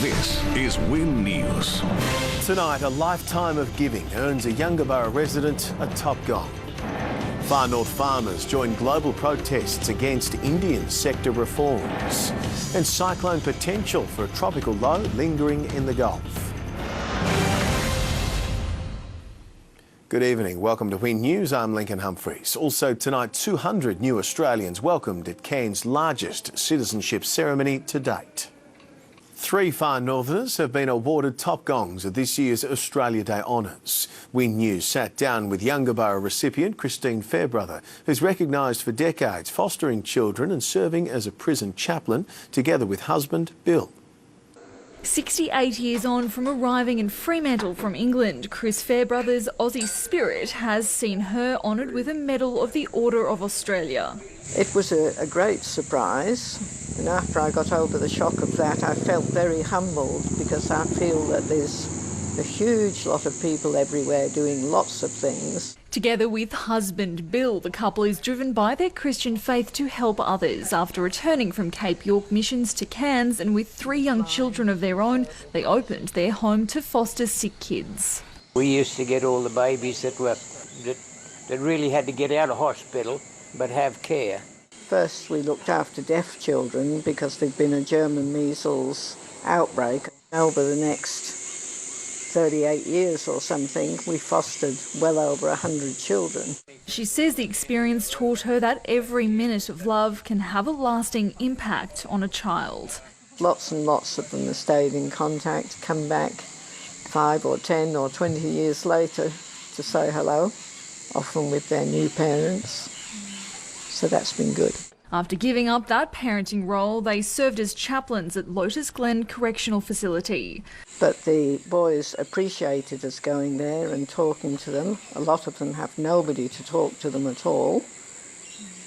This is Win News. Tonight, a lifetime of giving earns a Yungaburra resident a top gong. Far North farmers join global protests against Indian sector reforms. And cyclone potential for a tropical low lingering in the Gulf. Good evening. Welcome to Win News. I'm Lincoln Humphries. Also tonight, 200 new Australians welcomed at Cairns' largest citizenship ceremony to date. 3 Far Northerners have been awarded top gongs at this year's Australia Day honours. Win News sat down with Yungaburra recipient Christine Fairbrother, who's recognised for decades fostering children and serving as a prison chaplain, together with husband Bill. 68 years on from arriving in Fremantle from England, Chris Fairbrother's Aussie spirit has seen her honoured with a Medal of the Order of Australia. It was a great surprise, and after I got over the shock of that, I felt very humbled, because I feel that there's a huge lot of people everywhere doing lots of things. Together with husband Bill, the couple is driven by their Christian faith to help others. After returning from Cape York missions to Cairns, and with 3 young children of their own, they opened their home to foster sick kids. We used to get all the babies that really had to get out of hospital but have care. First we looked after deaf children because there'd been a German measles outbreak. Over the next 38 years or something, we fostered well over 100 children. She says the experience taught her that every minute of love can have a lasting impact on a child. Lots and lots of them have stayed in contact, come back 5 or 10 or 20 years later to say hello, often with their new parents. So that's been good. After giving up that parenting role, they served as chaplains at Lotus Glen Correctional Facility. But the boys appreciated us going there and talking to them. A lot of them have nobody to talk to them at all.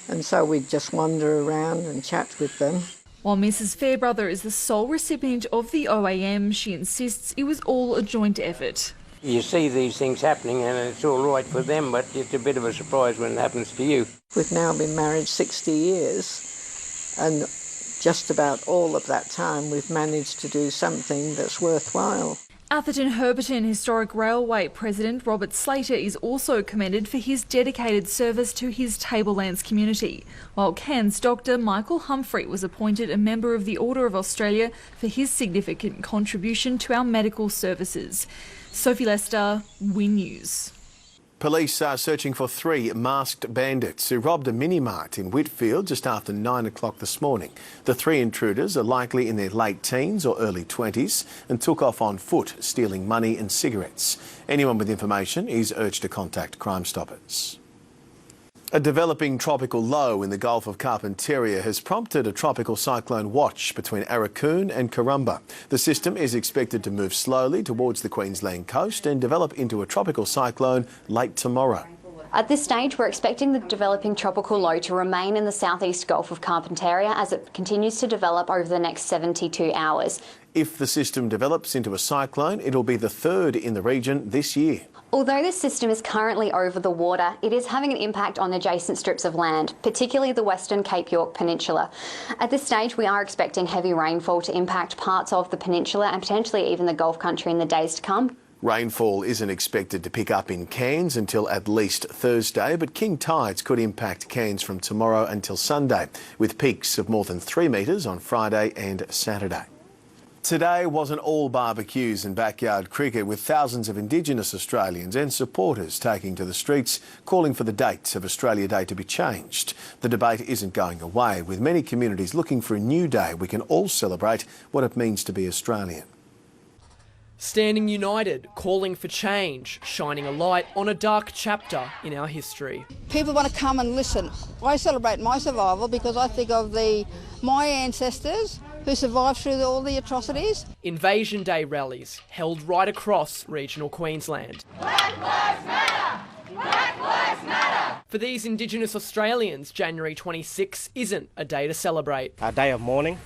And so we'd just wander around and chat with them. While Mrs. Fairbrother is the sole recipient of the OAM, she insists it was all a joint effort. You see these things happening and it's all right for them, but it's a bit of a surprise when it happens to you. We've now been married 60 years, and just about all of that time we've managed to do something that's worthwhile. Atherton Herberton Historic Railway President Robert Slater is also commended for his dedicated service to his Tablelands community, while Cairns Dr Michael Humphries was appointed a member of the Order of Australia for his significant contribution to our medical services. Sophie Lester, Win News. Police are searching for 3 masked bandits who robbed a mini-mart in Whitfield just after 9 o'clock this morning. The 3 intruders are likely in their late teens or early 20s and took off on foot, stealing money and cigarettes. Anyone with information is urged to contact Crime Stoppers. A developing tropical low in the Gulf of Carpentaria has prompted a tropical cyclone watch between Arakoon and Karumba. The system is expected to move slowly towards the Queensland coast and develop into a tropical cyclone late tomorrow. At this stage, we're expecting the developing tropical low to remain in the southeast Gulf of Carpentaria as it continues to develop over the next 72 hours. If the system develops into a cyclone, it'll be the 3rd in the region this year. Although this system is currently over the water, it is having an impact on adjacent strips of land, particularly the western Cape York Peninsula. At this stage, we are expecting heavy rainfall to impact parts of the peninsula and potentially even the Gulf country in the days to come. Rainfall isn't expected to pick up in Cairns until at least Thursday, but king tides could impact Cairns from tomorrow until Sunday, with peaks of more than 3 metres on Friday and Saturday. Today wasn't all barbecues and backyard cricket, with thousands of Indigenous Australians and supporters taking to the streets calling for the date of Australia Day to be changed. The debate isn't going away, with many communities looking for a new day we can all celebrate what it means to be Australian. Standing united, calling for change, shining a light on a dark chapter in our history. People want to come and listen. I celebrate my survival because I think of my ancestors who survived through all the atrocities. Invasion Day rallies held right across regional Queensland. Black Lives Matter! Black Lives Matter! For these Indigenous Australians, January 26 isn't a day to celebrate. A day of mourning,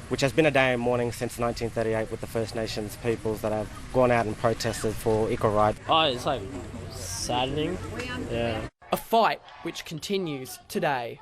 which has been a day of mourning since 1938 with the First Nations peoples that have gone out and protested for equal rights. Oh, it's like saddening. Yeah. A fight which continues today.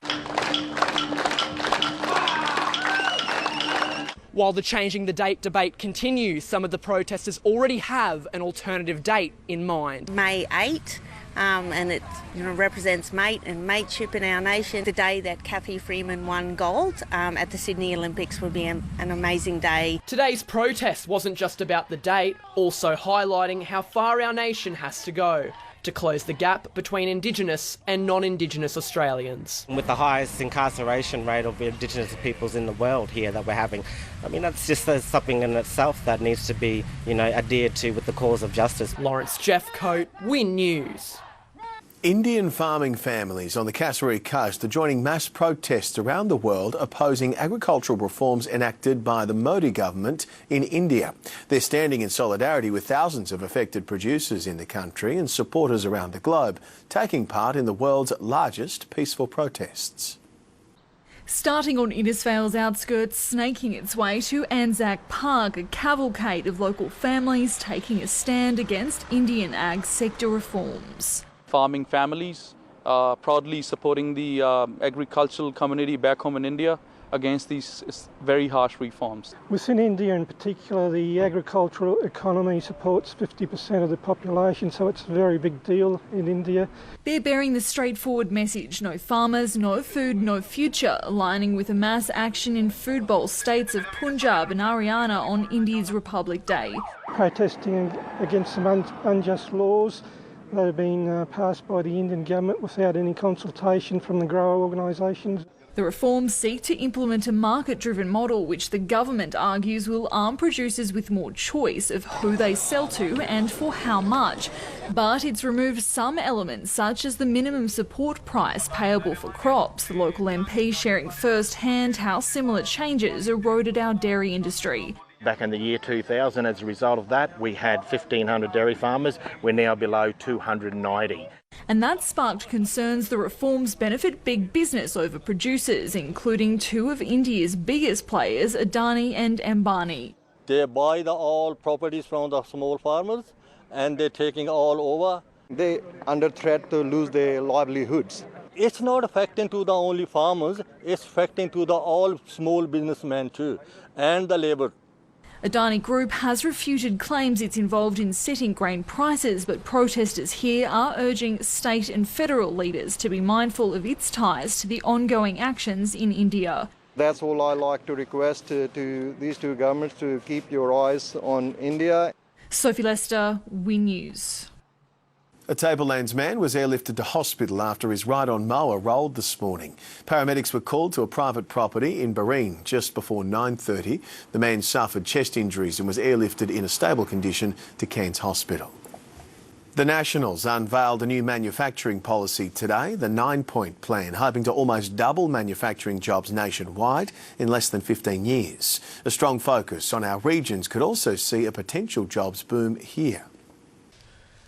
While the changing the date debate continues, some of the protesters already have an alternative date in mind. May 8, and it represents mate and mateship in our nation. The day that Kathy Freeman won gold at the Sydney Olympics would be an amazing day. Today's protest wasn't just about the date, also highlighting how far our nation has to go to close the gap between Indigenous and non-Indigenous Australians. With the highest incarceration rate of Indigenous peoples in the world here that we're having, I mean, that's just something in itself that needs to be, adhered to with the cause of justice. Lawrence Jeffcoat, Win News. Indian farming families on the Kasserine coast are joining mass protests around the world opposing agricultural reforms enacted by the Modi government in India. They're standing in solidarity with thousands of affected producers in the country and supporters around the globe, taking part in the world's largest peaceful protests. Starting on Innisfail's outskirts, snaking its way to Anzac Park, a cavalcade of local families taking a stand against Indian ag sector reforms. Farming families proudly supporting the agricultural community back home in India against these very harsh reforms. Within India in particular, the agricultural economy supports 50% of the population, so it's a very big deal in India. They're bearing the straightforward message: no farmers, no food, no future, aligning with a mass action in food bowl states of Punjab and Haryana on India's Republic Day. Protesting against some unjust laws that have been passed by the Indian government without any consultation from the grower organisations. The reforms seek to implement a market-driven model which the government argues will arm producers with more choice of who they sell to and for how much. But it's removed some elements such as the minimum support price payable for crops, the local MP sharing first-hand how similar changes eroded our dairy industry. Back in the year 2000, as a result of that, we had 1,500 dairy farmers. We're now below 290. And that sparked concerns the reforms benefit big business over producers, including two of India's biggest players, Adani and Ambani. They buy all properties from the small farmers and they're taking all over. They're under threat to lose their livelihoods. It's not affecting to the only farmers, it's affecting to the all small businessmen too, and the labour. Adani Group has refuted claims it's involved in setting grain prices, but protesters here are urging state and federal leaders to be mindful of its ties to the ongoing actions in India. That's all I like to request to these two governments, to keep your eyes on India. Sophie Lester, Win News. A Tablelands man was airlifted to hospital after his ride-on mower rolled this morning. Paramedics were called to a private property in Bulletin just before 9:30. The man suffered chest injuries and was airlifted in a stable condition to Cairns Hospital. The Nationals unveiled a new manufacturing policy today, the 9-point plan, hoping to almost double manufacturing jobs nationwide in less than 15 years. A strong focus on our regions could also see a potential jobs boom here.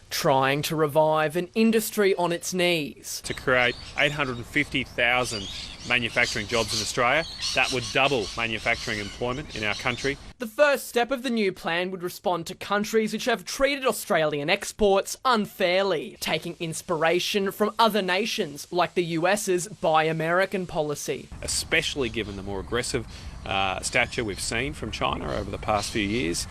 Trying to revive an industry on its knees. To create 850,000 manufacturing jobs in Australia, that would double manufacturing employment in our country. The first step of the new plan would respond to countries which have treated Australian exports unfairly, taking inspiration from other nations like the US's Buy American policy. Especially given the more aggressive stature we've seen from China over the past few years.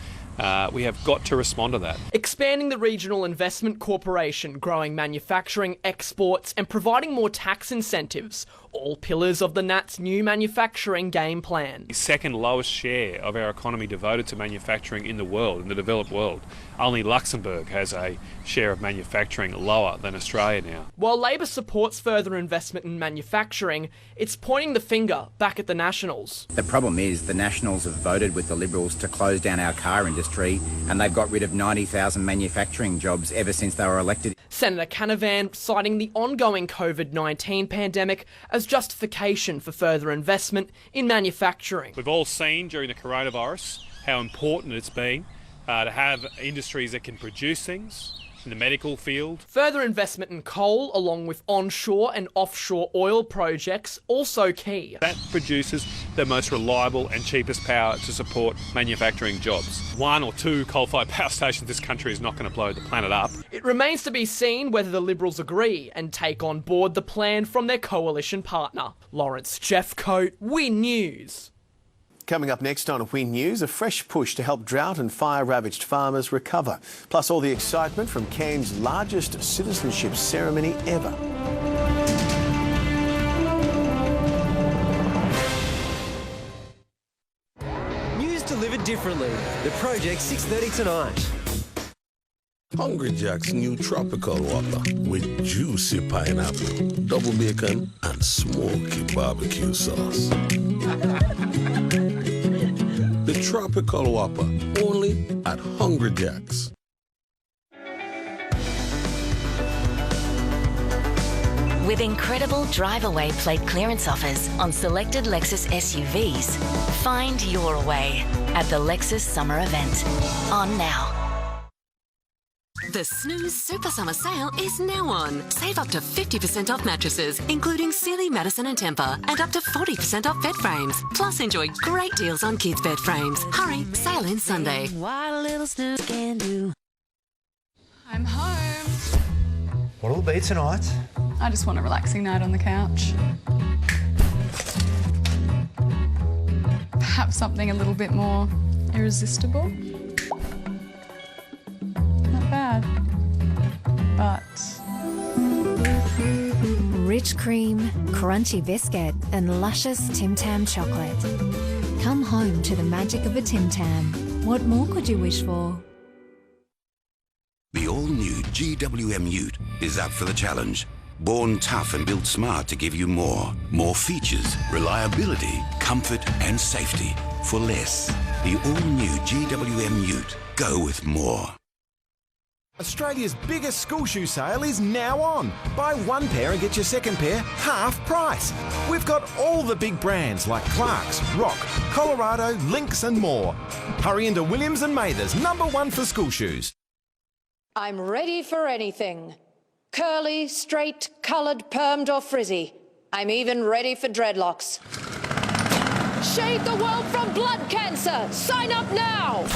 We have got to respond to that. Expanding the Regional Investment Corporation, growing manufacturing, exports and providing more tax incentives, all pillars of the Nat's new manufacturing game plan. The second lowest share of our economy devoted to manufacturing in the world, in the developed world. Only Luxembourg has a share of manufacturing lower than Australia now. While Labor supports further investment in manufacturing, it's pointing the finger back at the Nationals. The problem is the Nationals have voted with the Liberals to close down our car industry, and they've got rid of 90,000 manufacturing jobs ever since they were elected. Senator Canavan citing the ongoing COVID-19 pandemic as justification for further investment in manufacturing. We've all seen during the coronavirus how important it's been to have industries that can produce things in the medical field. Further investment in coal, along with onshore and offshore oil projects, also key. That produces the most reliable and cheapest power to support manufacturing jobs. 1 or 2 coal-fired power stations in this country is not going to blow the planet up. It remains to be seen whether the Liberals agree and take on board the plan from their coalition partner. Lawrence Jeffcoat, Win News. Coming up next on Win News, a fresh push to help drought and fire-ravaged farmers recover. Plus all the excitement from Cairns' largest citizenship ceremony ever. News delivered differently. The Project 6:30 tonight. Hungry Jack's new tropical Whopper with juicy pineapple, double bacon and smoky barbecue sauce. The tropical Whopper, only at Hungry Jack's. With incredible drive-away plate clearance offers on selected Lexus SUVs, find your way at the Lexus Summer Event. On now. The Snooze Super Summer Sale is now on. Save up to 50% off mattresses, including Sealy, Madison and Tempur, and up to 40% off bed frames. Plus, enjoy great deals on kids' bed frames. Hurry, sale ends Sunday. What a little snooze can do. I'm home. What'll it be tonight? I just want a relaxing night on the couch. Perhaps something a little bit more irresistible. Not bad, but... Rich cream, crunchy biscuit and luscious Tim Tam chocolate. Come home to the magic of a Tim Tam. What more could you wish for? The all-new GWM Ute is up for the challenge. Born tough and built smart to give you more. More features, reliability, comfort and safety for less. The all-new GWM Ute. Go with more. Australia's biggest school shoe sale is now on. Buy one pair and get your second pair half price. We've got all the big brands like Clarks, Rock, Colorado, Lynx and more. Hurry into Williams and Mather's, #1 for school shoes. I'm ready for anything. Curly, straight, coloured, permed or frizzy. I'm even ready for dreadlocks. Shade the world from blood cancer. Sign up now.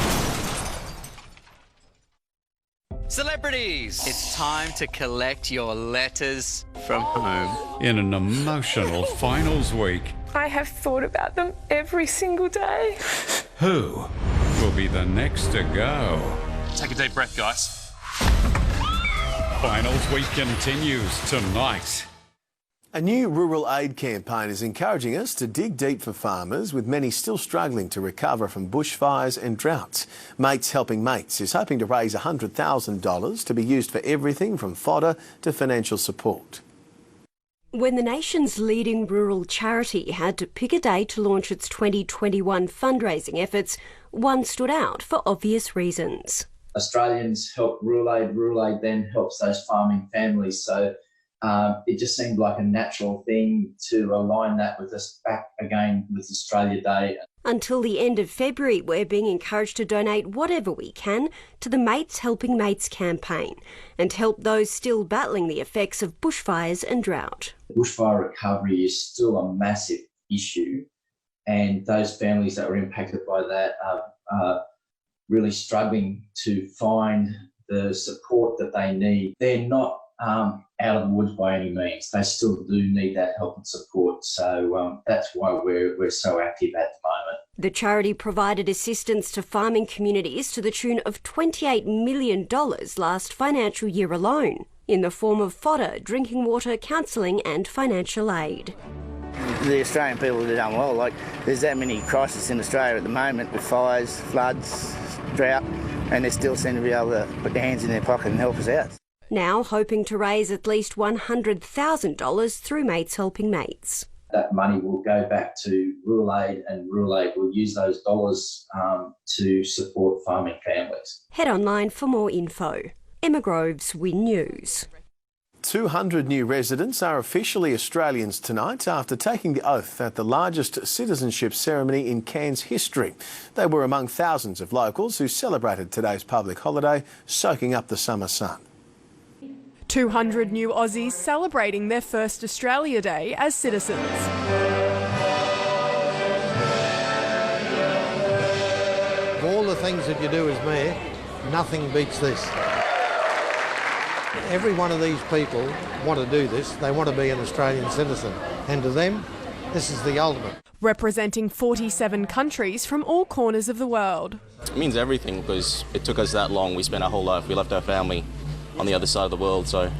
Celebrities! It's time to collect your letters from home. In an emotional finals week, I have thought about them every single day. who will be the next to go? Take a deep breath, guys. Finals week continues tonight. A new rural aid campaign is encouraging us to dig deep for farmers, with many still struggling to recover from bushfires and droughts. Mates Helping Mates is hoping to raise $100,000 to be used for everything from fodder to financial support. When the nation's leading rural charity had to pick a day to launch its 2021 fundraising efforts, one stood out for obvious reasons. Australians help rural aid then helps those farming families. So it just seemed like a natural thing to align that with us back again with Australia Day. Until the end of February, we're being encouraged to donate whatever we can to the Mates Helping Mates campaign and help those still battling the effects of bushfires and drought. Bushfire recovery is still a massive issue, and those families that were impacted by that are really struggling to find the support that they need. They're not out of the woods by any means. They still do need that help and support. So that's why we're so active at the moment. The charity provided assistance to farming communities to the tune of $28 million last financial year alone, in the form of fodder, drinking water, counselling and financial aid. The Australian people have done well. Like, there's that many crises in Australia at the moment with fires, floods, drought, and they still seem to be able to put their hands in their pocket and help us out. Now hoping to raise at least $100,000 through Mates Helping Mates. That money will go back to rural aid, and rural aid will use those dollars to support farming families. Head online for more info. Emma Groves, Win News. 200 new residents are officially Australians tonight after taking the oath at the largest citizenship ceremony in Cairns history. They were among thousands of locals who celebrated today's public holiday, soaking up the summer sun. 200 new Aussies celebrating their first Australia Day as citizens. Of all the things that you do as mayor, nothing beats this. Every one of these people want to do this. They want to be an Australian citizen. And to them, this is the ultimate. representing 47 countries from all corners of the world. It means everything because it took us that long. We spent our whole life. We left our family on the other side of the world, so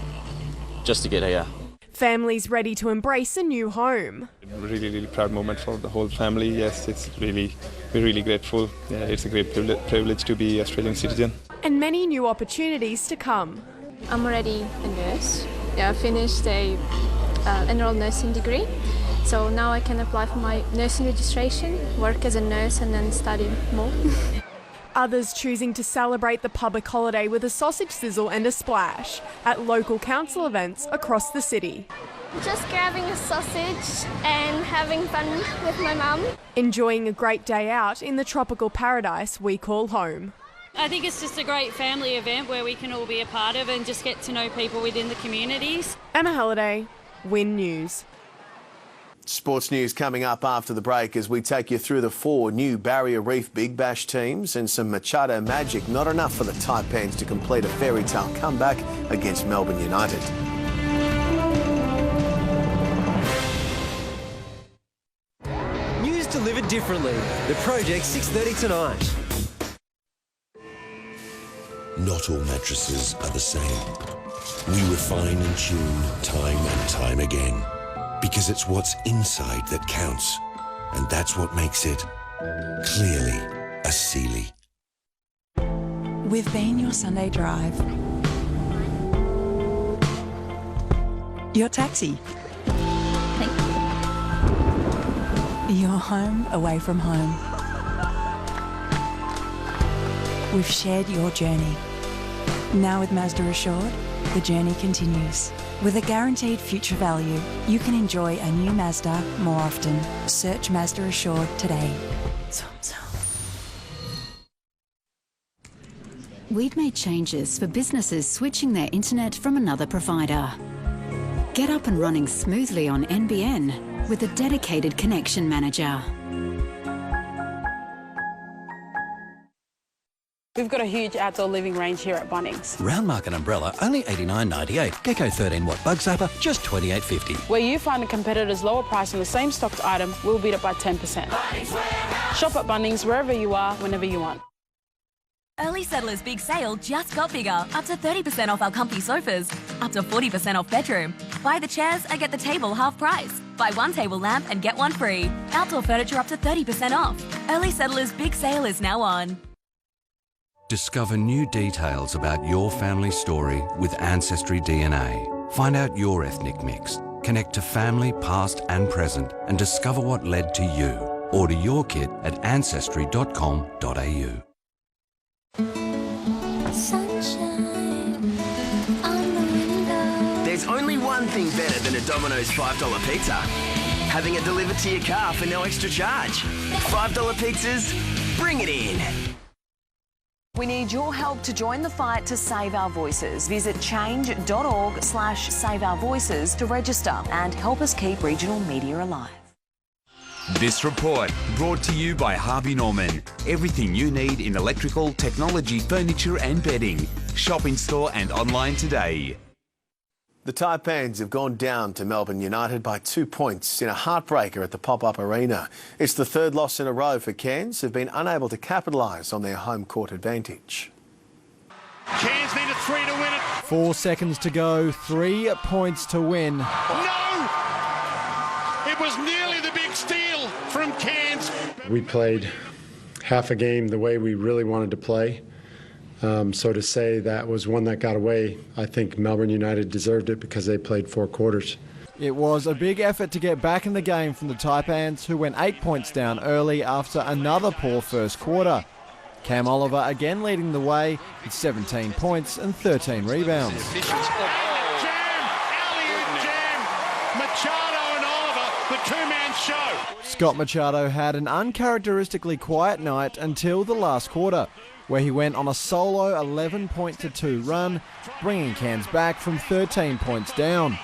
just to get here. Families ready to embrace a new home. Really proud moment for the whole family. Yes, we're really grateful. Yeah, it's a great privilege to be Australian citizen. And many new opportunities to come. I'm already a nurse. I finished a enrolled nursing degree. So now I can apply for my nursing registration, work as a nurse and then study more. Others choosing to celebrate the public holiday with a sausage sizzle and a splash at local council events across the city. Just grabbing a sausage and having fun with my mum. Enjoying a great day out in the tropical paradise we call home. I think it's just a great family event where we can all be a part of and just get to know people within the communities. Emma Halliday, Win News. Sports news coming up after the break as we take you through the 4 new Barrier Reef Big Bash teams and some Machado magic. Not enough for the Taipans to complete a fairy tale comeback against Melbourne United. News delivered differently. The Project 6:30 tonight. Not all mattresses are the same. We refine and tune time and time again. Because it's what's inside that counts. And that's what makes it clearly a Sealy. We've been your Sunday drive. Your taxi. Thank you. Your home away from home. We've shared your journey. Now with Mazda Assured, the journey continues. With a guaranteed future value, you can enjoy a new Mazda more often. Search Mazda Assured today. We've made changes for businesses switching their internet from another provider. Get up and running smoothly on NBN with a dedicated connection manager. We've got a huge outdoor living range here at Bunnings. Round market umbrella, only $89.98. Gecko 13-watt bug zapper, just $28.50. Where you find a competitor's lower price on the same stocked item, we'll beat it by 10%. Shop at Bunnings wherever you are, whenever you want. Early Settlers Big Sale just got bigger. Up to 30% off our comfy sofas. Up to 40% off bedroom. Buy the chairs and get the table half price. Buy one table lamp and get one free. Outdoor furniture up to 30% off. Early Settlers Big Sale is now on. Discover new details about your family story with Ancestry DNA. Find out your ethnic mix. Connect to family past and present and discover what led to you. Order your kit at ancestry.com.au. There's only one thing better than a Domino's $5 pizza. Having it delivered to your car for no extra charge. $5 pizzas, bring it in. We need your help to join the fight to save our voices. Visit change.org/save our voices to register and help us keep regional media alive. This report brought to you by Harvey Norman. Everything you need in electrical, technology, furniture and bedding. Shop in store and online today. The Taipans have gone down to Melbourne United by 2 points in a heartbreaker at the pop-up arena. It's the 3rd loss in a row for Cairns, who've been unable to capitalise on their home court advantage. Cairns need a 3 to win it. 4 seconds to go, 3 points to win. No! It was nearly the big steal from Cairns. We played half a game the way we really wanted to play. So to say that was one that got away, I think Melbourne United deserved it because they played 4 quarters. It was a big effort to get back in the game from the Taipans, who went 8 points down early after another poor first quarter. Cam Oliver again leading the way with 17 points and 13 rebounds. Machado and Oliver, the two-man show. Scott Machado had an uncharacteristically quiet night until the last quarter, where he went on a solo 11-point-to-2 run, bringing Cairns back from 13 points down.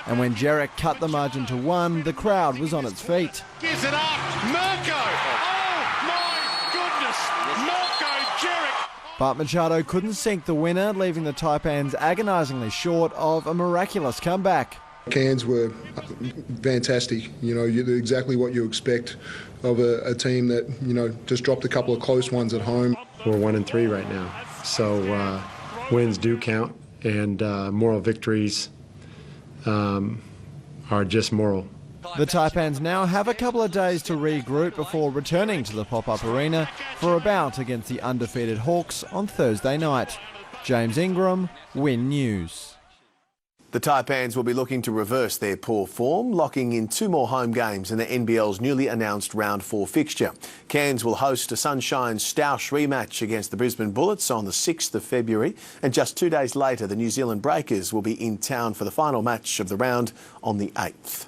And when Jarek cut the margin to 1, the crowd was on its feet. Gives it up, Mirko! Oh my goodness, Mirko Jarek! But Machado couldn't sink the winner, leaving the Taipans agonisingly short of a miraculous comeback. Cairns were fantastic. You know, exactly what you expect of a team that, you know, just dropped a couple of close ones at home. We're 1-3 right now, so wins do count, and moral victories are just moral. The Taipans now have a couple of days to regroup before returning to the pop-up arena for a bout against the undefeated Hawks on Thursday night. James Ingram, Win News. The Taipans will be looking to reverse their poor form, locking in 2 more home games in the NBL's newly announced Round 4 fixture. Cairns will host a Sunshine Stoush rematch against the Brisbane Bullets on the 6th of February, and just 2 days later the New Zealand Breakers will be in town for the final match of the round on the 8th.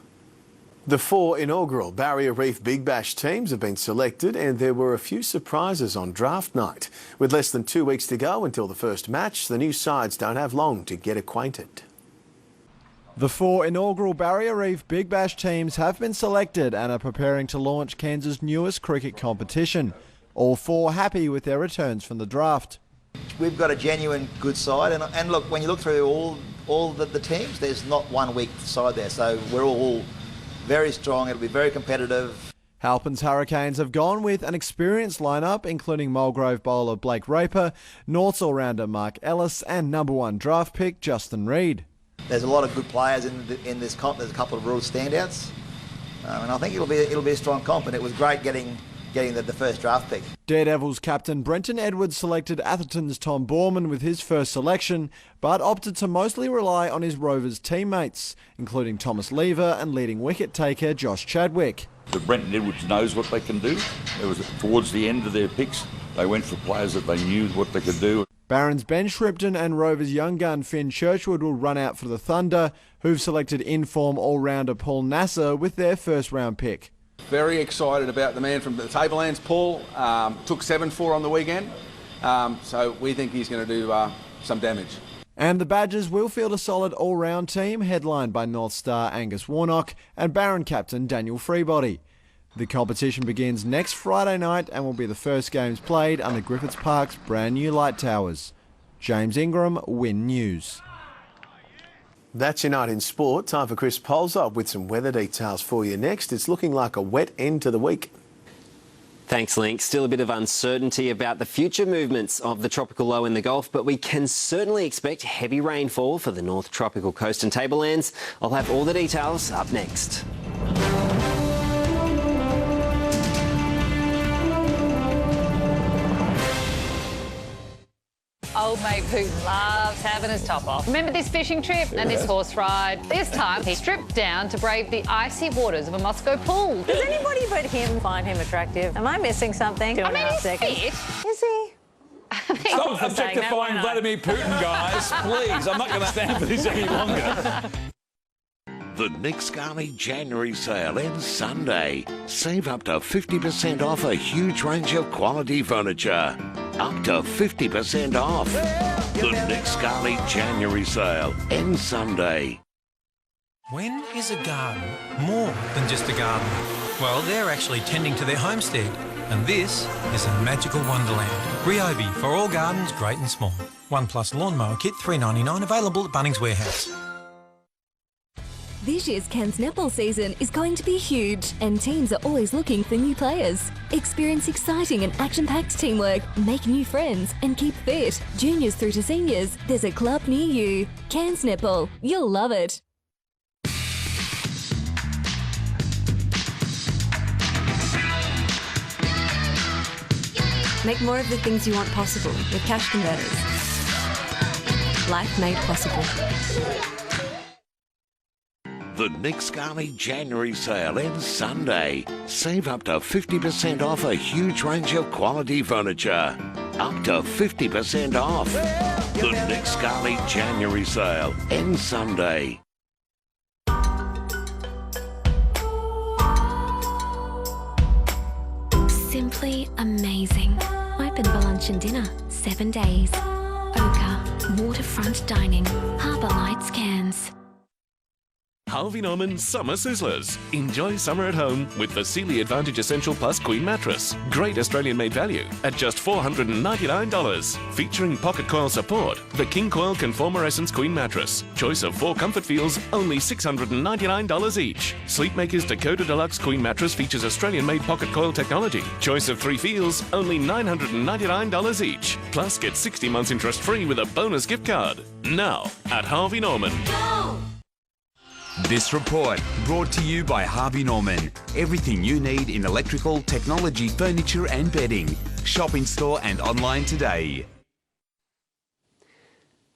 The 4 inaugural Barrier Reef Big Bash teams have been selected, and there were a few surprises on draft night. With less than 2 weeks to go until the first match, the new sides don't have long to get acquainted. The 4 inaugural Barrier Reef Big Bash teams have been selected and are preparing to launch Cairns' newest cricket competition. All 4 happy with their returns from the draft. We've got a genuine good side, and look, when you look through all the teams, there's not one weak side there, so we're all very strong. It'll be very competitive. Halpin's Hurricanes have gone with an experienced lineup, including Mulgrove bowler Blake Raper, Norths all-rounder Mark Ellis, and #1 draft pick Justin Reid. There's a lot of good players in this comp. There's a couple of real standouts, and I think it'll be a strong comp. And it was great getting the first draft pick. Daredevils captain Brenton Edwards selected Atherton's Tom Borman with his first selection, but opted to mostly rely on his Rovers teammates, including Thomas Lever and leading wicket taker Josh Chadwick. But Brenton Edwards knows what they can do. It was towards the end of their picks. They went for players that they knew what they could do. Barron's Ben Shripton and Rovers young gun Finn Churchwood will run out for the Thunder, who've selected in-form all-rounder Paul Nasser with their first-round pick. Very excited about the man from the Tablelands, Paul. Took 7-4 on the weekend, so we think he's going to do some damage. And the Badgers will field a solid all-round team, headlined by North Star Angus Warnock and Barron captain Daniel Freebody. The competition begins next Friday night and will be the first games played under Griffiths Park's brand new light towers. James Ingram, Win News. That's your night in sport. Time for Chris Polzop with some weather details for you next. It's looking like a wet end to the week. Thanks, Link. Still a bit of uncertainty about the future movements of the tropical low in the Gulf, but we can certainly expect heavy rainfall for the North Tropical Coast and Tablelands. I'll have all the details up next. Old mate Putin loves having his top off. Remember this fishing trip and this horse ride? This time he stripped down to brave the icy waters of a Moscow pool. Does anybody but him find him attractive? Am I missing something? 2.5 seconds. Is he? Stop objectifying Vladimir Putin, guys. Please, I'm not going to stand for this any longer. The Nick Scali January sale ends Sunday. Save up to 50% off a huge range of quality furniture. Up to 50% off. The Nick Scali January sale ends Sunday. When is a garden more than just a garden? Well, they're actually tending to their homestead. And this is a magical wonderland. Ryobi for all gardens, great and small. 1+ lawnmower kit, $3.99, available at Bunnings Warehouse. This year's Cairns netball season is going to be huge, and teams are always looking for new players. Experience exciting and action-packed teamwork, make new friends, and keep fit. Juniors through to seniors, there's a club near you. Cairns Netball, you'll love it. Make more of the things you want possible with Cash Converters. Life made possible. The Nick Scali January sale ends Sunday. Save up to 50% off a huge range of quality furniture. Up to 50% off. The Nick Scali January sale ends Sunday. Simply amazing. Open for lunch and dinner, 7 days. Ochre, waterfront dining, Harbour Lights, Cairns. Harvey Norman Summer Sizzlers. Enjoy summer at home with the Sealy Advantage Essential Plus Queen Mattress. Great Australian-made value at just $499. Featuring pocket coil support, the King Coil Conformer Essence Queen Mattress. Choice of 4 comfort feels, only $699 each. Sleepmaker's Dakota Deluxe Queen Mattress features Australian-made pocket coil technology. Choice of 3 feels, only $999 each. Plus, get 60 months interest-free with a bonus gift card. Now, at Harvey Norman. This report brought to you by Harvey Norman. Everything you need in electrical, technology, furniture and bedding. Shop in store and online today.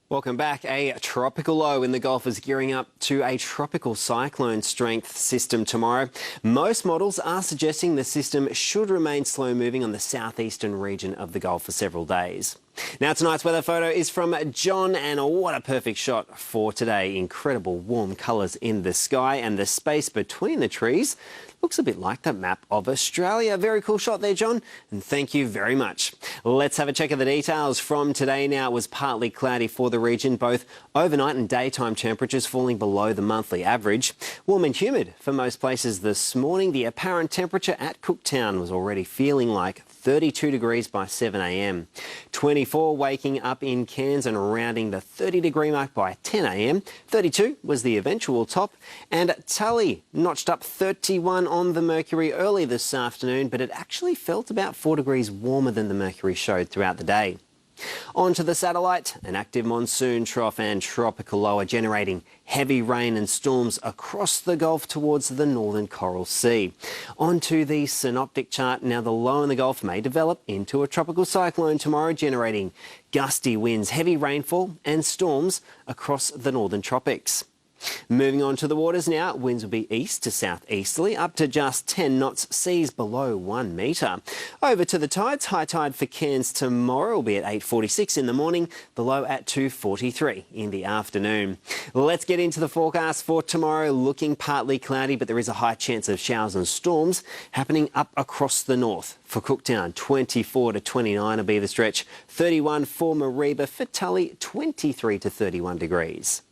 Welcome back. A tropical low in the Gulf is gearing up to a tropical cyclone strength system tomorrow. Most models are suggesting the system should remain slow moving on the southeastern region of the Gulf for several days. Now tonight's weather photo is from John, and what a perfect shot for today. Incredible warm colours in the sky, and the space between the trees looks a bit like the map of Australia. Very cool shot there, John, and thank you very much. Let's have a check of the details from today now. It was partly cloudy for the region, both overnight and daytime temperatures falling below the monthly average. Warm and humid for most places this morning. The apparent temperature at Cooktown was already feeling like 32 degrees by 7 a.m. 24 waking up in Cairns and rounding the 30-degree mark by 10 a.m. 32 was the eventual top, and Tully notched up 31 on the mercury early this afternoon, but it actually felt about 4 degrees warmer than the mercury showed throughout the day. On to the satellite, an active monsoon trough and tropical low are generating heavy rain and storms across the Gulf towards the northern Coral Sea. On to the synoptic chart. Now the low in the Gulf may develop into a tropical cyclone tomorrow, generating gusty winds, heavy rainfall and storms across the northern tropics. Moving on to the waters now, winds will be east to southeasterly, up to just 10 knots, seas below 1 metre. Over to the tides, high tide for Cairns tomorrow will be at 8:46 in the morning, the low at 2:43 in the afternoon. Let's get into the forecast for tomorrow. Looking partly cloudy, but there is a high chance of showers and storms happening up across the north. For Cooktown, 24 to 29 will be the stretch, 31 for Mareeba, for Tully, 23 to 31 degrees.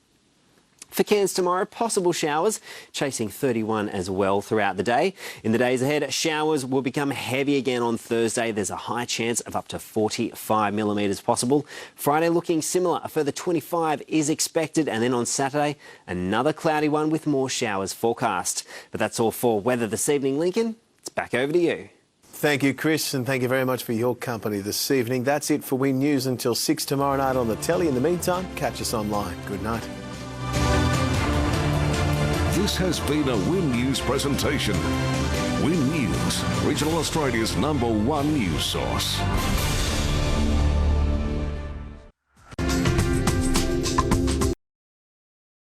For Cairns tomorrow, possible showers, chasing 31 as well throughout the day. In the days ahead, showers will become heavy again on Thursday. There's a high chance of up to 45 millimetres possible. Friday looking similar, a further 25 is expected. And then on Saturday, another cloudy one with more showers forecast. But that's all for weather this evening. Lincoln, it's back over to you. Thank you, Chris, and thank you very much for your company this evening. That's it for Win News until 6 tomorrow night on the telly. In the meantime, catch us online. Good night. This has been a Win News presentation. Win News, Regional Australia's #1 news source.